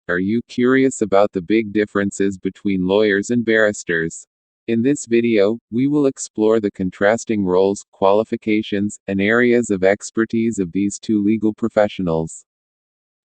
Are you curious about the big differences between lawyers and barristers? In this video, we will explore the contrasting roles, qualifications, and areas of expertise of these two legal professionals.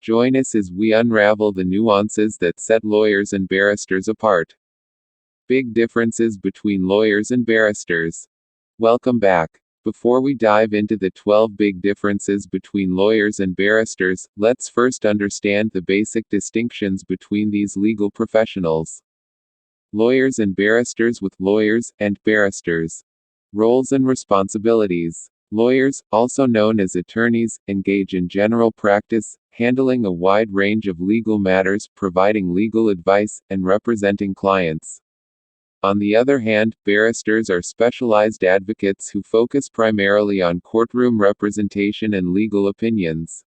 Join us as we unravel the nuances that set lawyers and barristers apart. Big differences between lawyers and barristers. Welcome back. Before we dive into the 12 big differences between lawyers and barristers, let's first understand the basic distinctions between these legal professionals. Lawyers and barristers. With lawyers and barristers. Roles and responsibilities. Lawyers, also known as attorneys, engage in general practice, handling a wide range of legal matters, providing legal advice, and representing clients. On the other hand, barristers are specialized advocates who focus primarily on courtroom representation and legal opinions.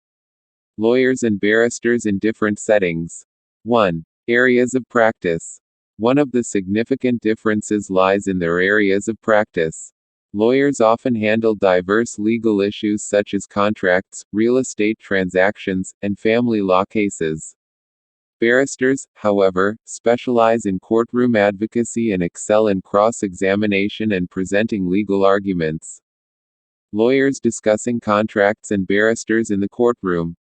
Lawyers and barristers in different settings. 1. Areas of practice. One of the significant differences lies in their areas of practice. Lawyers often handle diverse legal issues such as contracts, real estate transactions, and family law cases. Barristers, however, specialize in courtroom advocacy and excel in cross-examination and presenting legal arguments. Lawyers discussing contracts and barristers in the courtroom.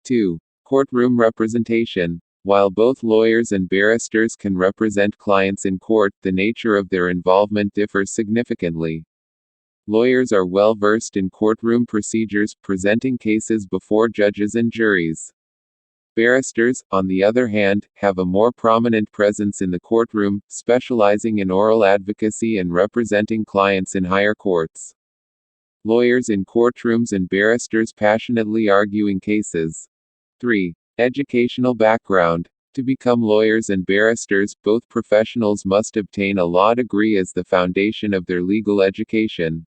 2. Courtroom representation. While both lawyers and barristers can represent clients in court, the nature of their involvement differs significantly. Lawyers are well versed in courtroom procedures, presenting cases before judges and juries. Barristers, on the other hand, have a more prominent presence in the courtroom, specializing in oral advocacy and representing clients in higher courts. Lawyers in courtrooms and barristers passionately arguing cases. 3. Educational background. To become lawyers and barristers, both professionals must obtain a law degree as the foundation of their legal education.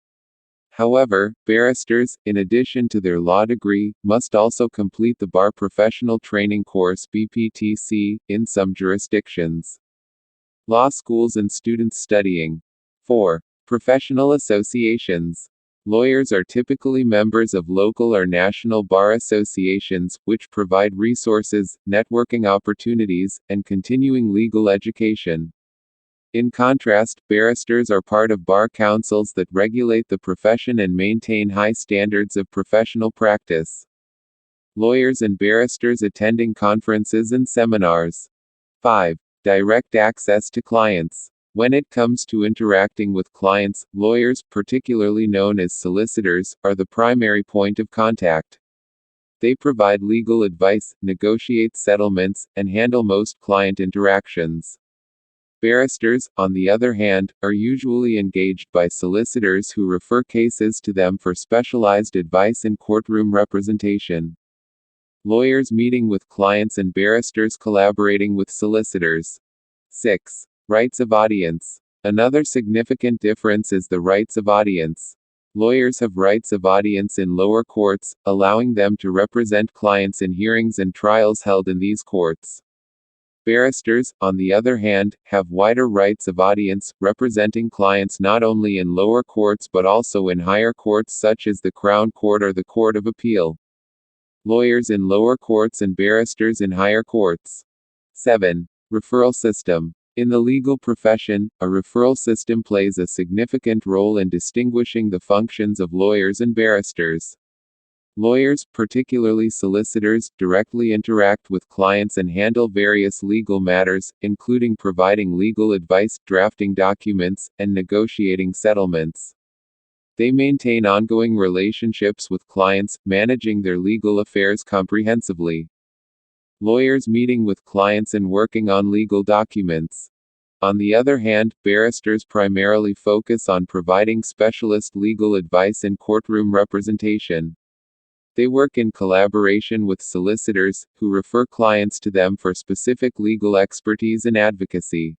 However, barristers, in addition to their law degree, must also complete the Bar Professional Training Course (BPTC) in some jurisdictions. Law schools and students studying. 4. Professional associations. Lawyers are typically members of local or national bar associations, which provide resources, networking opportunities, and continuing legal education. In contrast, barristers are part of bar councils that regulate the profession and maintain high standards of professional practice. Lawyers and barristers attending conferences and seminars. 5. Direct access to clients. When it comes to interacting with clients, lawyers, particularly known as solicitors, are the primary point of contact. They provide legal advice, negotiate settlements, and handle most client interactions. Barristers, on the other hand, are usually engaged by solicitors who refer cases to them for specialized advice in courtroom representation. Lawyers meeting with clients and barristers collaborating with solicitors. 6. Rights of audience. Another significant difference is the rights of audience. Lawyers have rights of audience in lower courts, allowing them to represent clients in hearings and trials held in these courts. Barristers, on the other hand, have wider rights of audience, representing clients not only in lower courts but also in higher courts such as the Crown Court or the Court of Appeal. Lawyers in lower courts and barristers in higher courts. 7. Referral system. In the legal profession, a referral system plays a significant role in distinguishing the functions of lawyers and barristers. Lawyers, particularly solicitors, directly interact with clients and handle various legal matters, including providing legal advice, drafting documents, and negotiating settlements. They maintain ongoing relationships with clients, managing their legal affairs comprehensively. Lawyers meeting with clients and working on legal documents. On the other hand, barristers primarily focus on providing specialist legal advice and courtroom representation. They work in collaboration with solicitors, who refer clients to them for specific legal expertise and advocacy.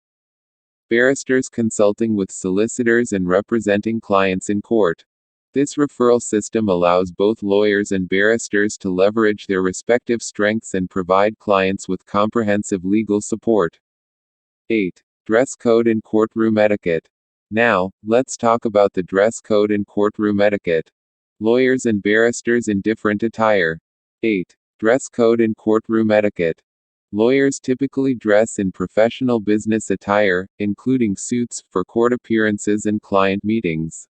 Barristers consulting with solicitors and representing clients in court. This referral system allows both lawyers and barristers to leverage their respective strengths and provide clients with comprehensive legal support. 8. Dress code and courtroom etiquette. Now, let's talk about the dress code and courtroom etiquette. Lawyers and barristers in different attire. 8. Dress code and courtroom etiquette. Lawyers typically dress in professional business attire, including suits, for court appearances and client meetings.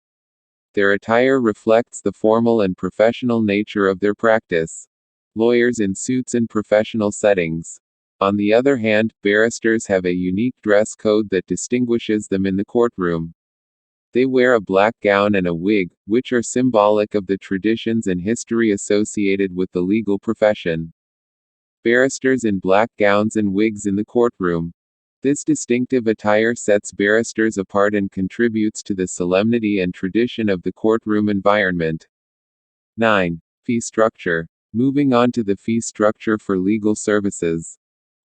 Their attire reflects the formal and professional nature of their practice. Lawyers in suits in professional settings. On the other hand, barristers have a unique dress code that distinguishes them in the courtroom. They wear a black gown and a wig, which are symbolic of the traditions and history associated with the legal profession. Barristers in black gowns and wigs in the courtroom. This distinctive attire sets barristers apart and contributes to the solemnity and tradition of the courtroom environment. 9. Fee structure. Moving on to the fee structure for legal services.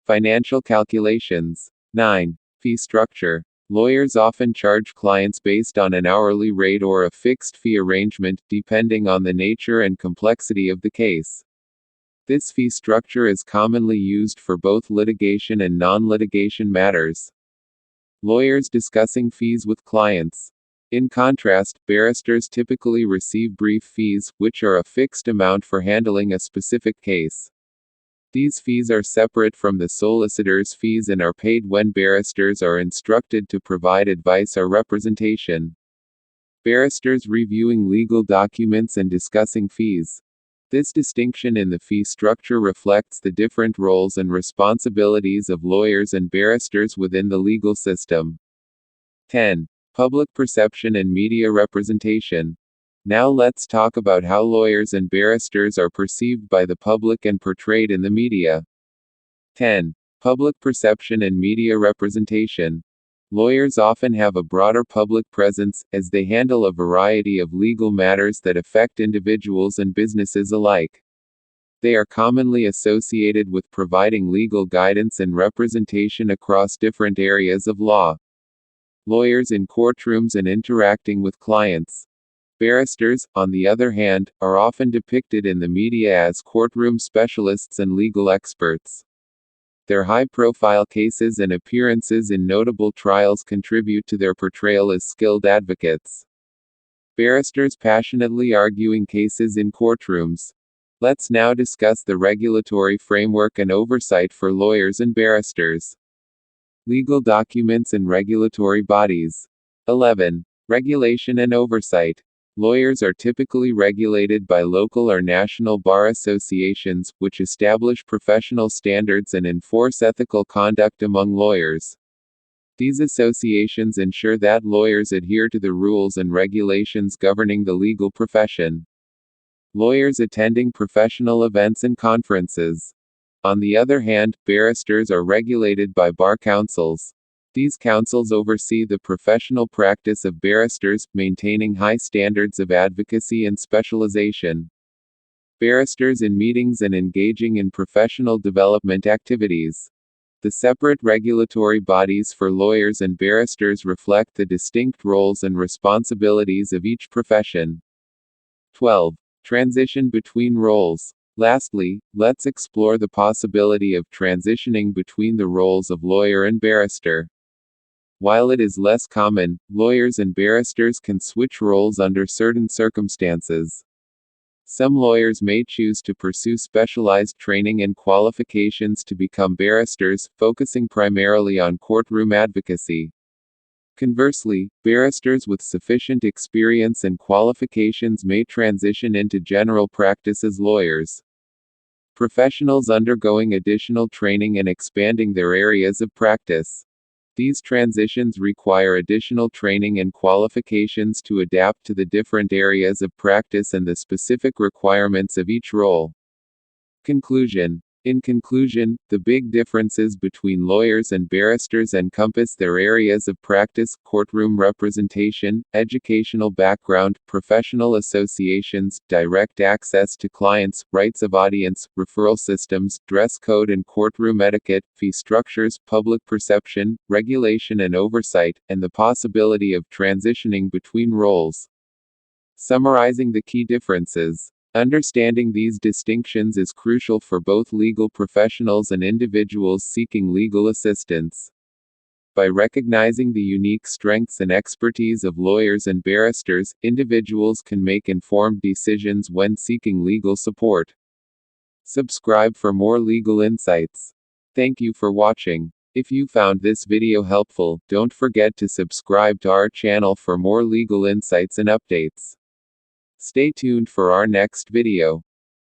Financial calculations. 9. Fee structure. Lawyers often charge clients based on an hourly rate or a fixed fee arrangement, depending on the nature and complexity of the case. This fee structure is commonly used for both litigation and non-litigation matters. Lawyers discussing fees with clients. In contrast, barristers typically receive brief fees, which are a fixed amount for handling a specific case. These fees are separate from the solicitor's fees and are paid when barristers are instructed to provide advice or representation. Barristers reviewing legal documents and discussing fees. This distinction in the fee structure reflects the different roles and responsibilities of lawyers and barristers within the legal system. 10. Public perception and media representation. Now let's talk about how lawyers and barristers are perceived by the public and portrayed in the media. 10. Public perception and media representation. Lawyers often have a broader public presence, as they handle a variety of legal matters that affect individuals and businesses alike. They are commonly associated with providing legal guidance and representation across different areas of law. Lawyers in courtrooms and interacting with clients. Barristers, on the other hand, are often depicted in the media as courtroom specialists and legal experts. Their high-profile cases and appearances in notable trials contribute to their portrayal as skilled advocates. Barristers passionately arguing cases in courtrooms. Let's now discuss the regulatory framework and oversight for lawyers and barristers. Legal documents and regulatory bodies. 11. Regulation and oversight. Lawyers are typically regulated by local or national bar associations, which establish professional standards and enforce ethical conduct among lawyers. These associations ensure that lawyers adhere to the rules and regulations governing the legal profession. Lawyers attending professional events and conferences. On the other hand, barristers are regulated by bar councils. These councils oversee the professional practice of barristers, maintaining high standards of advocacy and specialization. Barristers in meetings and engaging in professional development activities. The separate regulatory bodies for lawyers and barristers reflect the distinct roles and responsibilities of each profession. 12. Transition between roles. Lastly, let's explore the possibility of transitioning between the roles of lawyer and barrister. While it is less common, lawyers and barristers can switch roles under certain circumstances. Some lawyers may choose to pursue specialized training and qualifications to become barristers, focusing primarily on courtroom advocacy. Conversely, barristers with sufficient experience and qualifications may transition into general practice as lawyers. Professionals undergoing additional training and expanding their areas of practice. These transitions require additional training and qualifications to adapt to the different areas of practice and the specific requirements of each role. Conclusion. In conclusion, the big differences between lawyers and barristers encompass their areas of practice, courtroom representation, educational background, professional associations, direct access to clients, rights of audience, referral systems, dress code and courtroom etiquette, fee structures, public perception, regulation and oversight, and the possibility of transitioning between roles. Summarizing the key differences. Understanding these distinctions is crucial for both legal professionals and individuals seeking legal assistance. By recognizing the unique strengths and expertise of lawyers and barristers, individuals can make informed decisions when seeking legal support. Subscribe for more legal insights. Thank you for watching. If you found this video helpful, don't forget to subscribe to our channel for more legal insights and updates. Stay tuned for our next video.